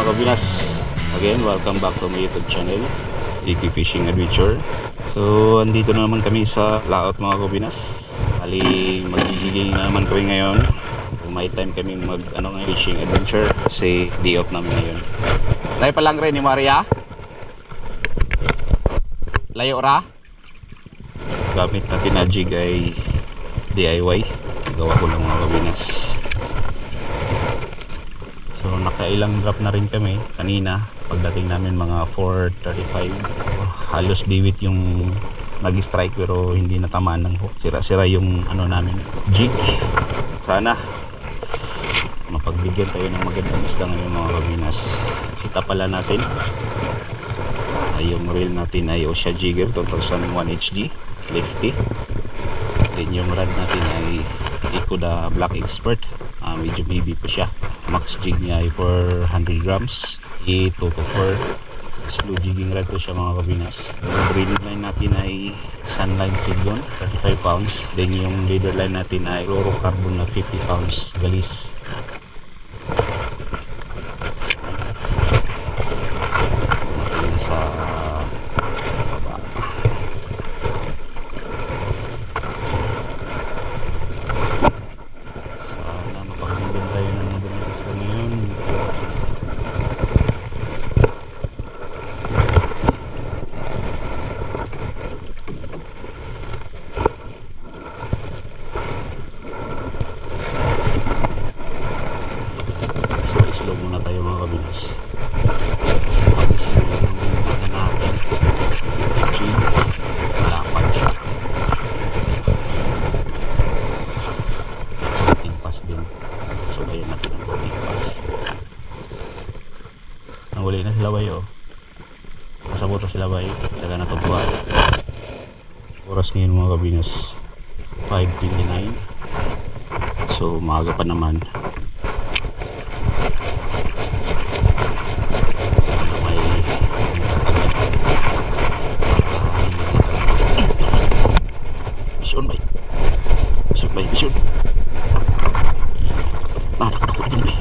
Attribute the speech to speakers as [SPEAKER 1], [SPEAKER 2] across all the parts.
[SPEAKER 1] kabinas, again welcome back to my YouTube channel, Iki Fishing Adventure. So andito na naman kami sa laot mga kabinas. Ali magigiging na naman kami ngayon. May time kami mag fishing adventure kasi day off namin ngayon. Layo pa lang rin ni Maria. Layo ra. Gamit natin na jig ay DIY. Gawa ko lang mga kabinas. So nakailang drop na rin kami kanina. Pagdating namin mga 4:35. Halos diwit yung nag-strike pero hindi natamaan ng hook. Sira-sira yung namin jig. Sana mapagbigyan tayo ng magandang isda ngayon mga kabinas. Kita pala natin ay yung reel natin ay Osha Jigger 2001 HD lefty. Then yung rod natin ay Ikuda Black Expert, medyo heavy po siya. Max jig niya ay 400 grams, E2 to 4. Slow jigging rod to siya mga kabinas. Yung breeding line natin ay Sunline Sidlon 35 pounds. Then yung leader line natin ay Fluorocarbon na 50 pounds galis. Sa baba. Sana mapakinggan tayo ng magandang isda ngayon. So slow muna tayo mga kabinas. Kasi pag-slow natin jig, malapad siya. Floating pass din. So bayan natin ang floating pass. Ang huli na sila bay Masabot na sila bay. Talaga natutuwa. Oras ngayon mga kabinas 5:29. So maaga pa naman. Bisyon nakakako din bay.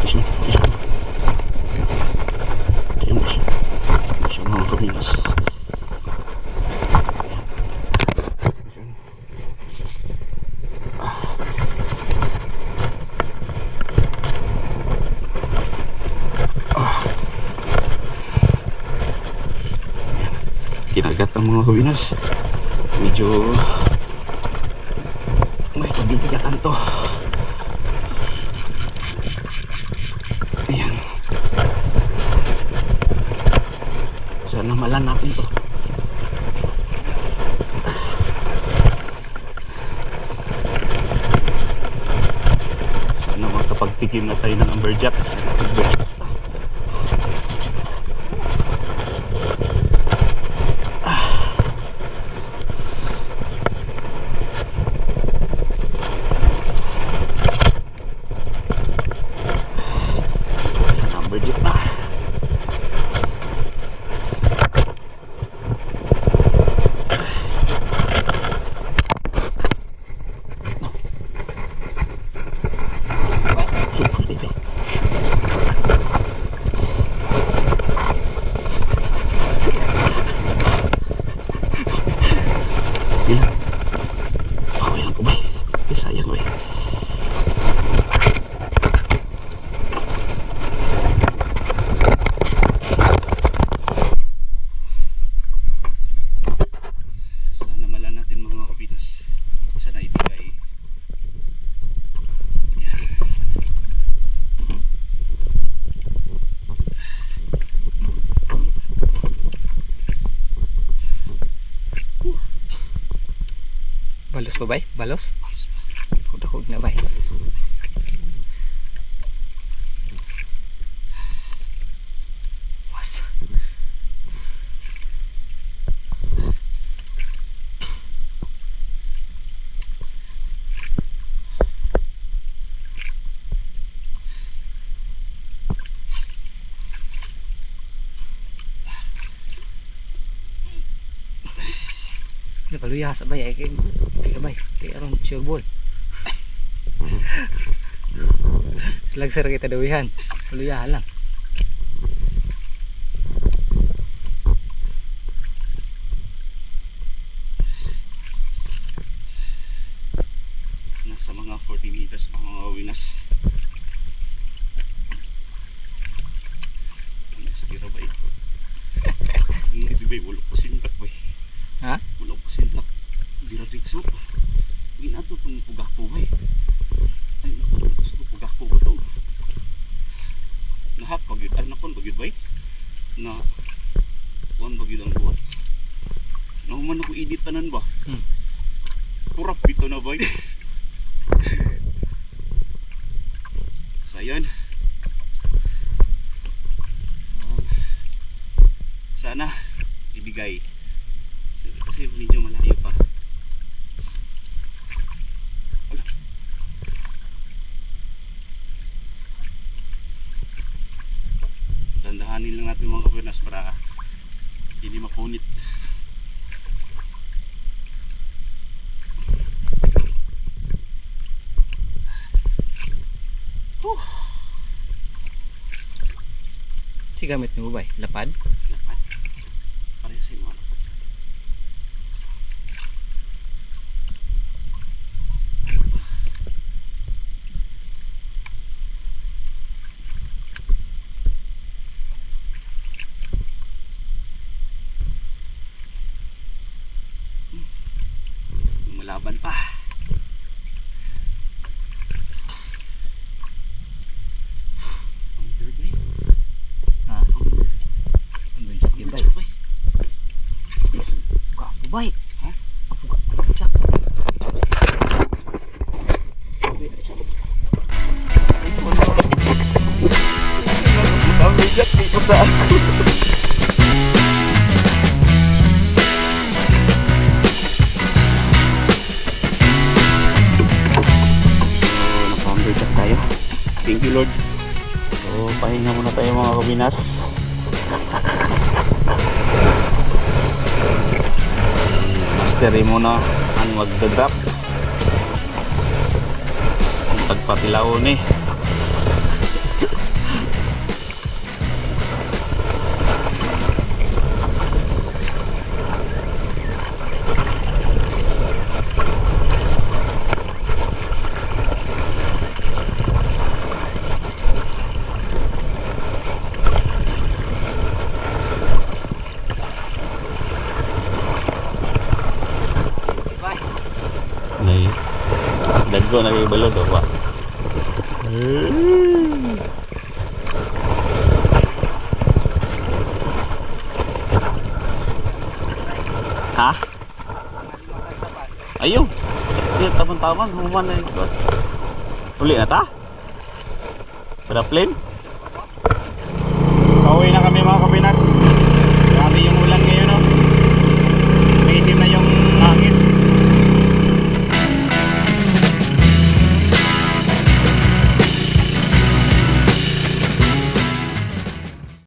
[SPEAKER 1] Bisyon mga kabinas. Kinagat ang mga kabinas. Medyo may kabibigatan to. Ayan. Sana malan natin to. Sana makapagtikim na tayo ng amberjack. Amberjack na. Ilan? Bawal lang ko ba? Sayang ba?
[SPEAKER 2] Balos ba bay? Balos? Hudahog na bay. Was. Napaluya sa bay ay kay bay kay aron sure ball. Lagsar kita dawihan. Puluyahan lang.
[SPEAKER 1] Nasa mga 40 meters pa mga kawinas. Ano sa gira ba eh? Hindi ba eh, wala pa sintak ba eh?
[SPEAKER 2] Ha?
[SPEAKER 1] Wala pa sintak. Bira ritso. Ginato itong pugako ba eh? Ay, ito pugako ba ito? Nahak bagyod, ay nakon bagyod ba eh? Na, kuhan bagyod ang buwan. Nahuman ako edit tanan ba? Kurap ito na ba eh? So yun. Sana ibigay. Kasi medyo malayo pa. Wala. Tandahanin lang natin mga kapinas para hindi mapunit.
[SPEAKER 2] Si gamit mo ba? Lapad?
[SPEAKER 1] Lapad. Parehas sa mga lapad. Malaban pa.
[SPEAKER 2] Ha? Andun siya kibay. Kapo bay.
[SPEAKER 1] Ha?
[SPEAKER 2] Apo siya.
[SPEAKER 1] Ang bigat dito sa naka-undercut tayo. Thank you Lord. So pahinga muna tayo mga kabinas. Master muna ang magdadrop. Ang tagpatilaw ni.
[SPEAKER 2] Bay.
[SPEAKER 1] Nay, dagko na kay balod ba? Ha? Ayun. Yan taman-taman human na ito. Uli na ta? Pada plane? Pauwi na kami mga kapinas.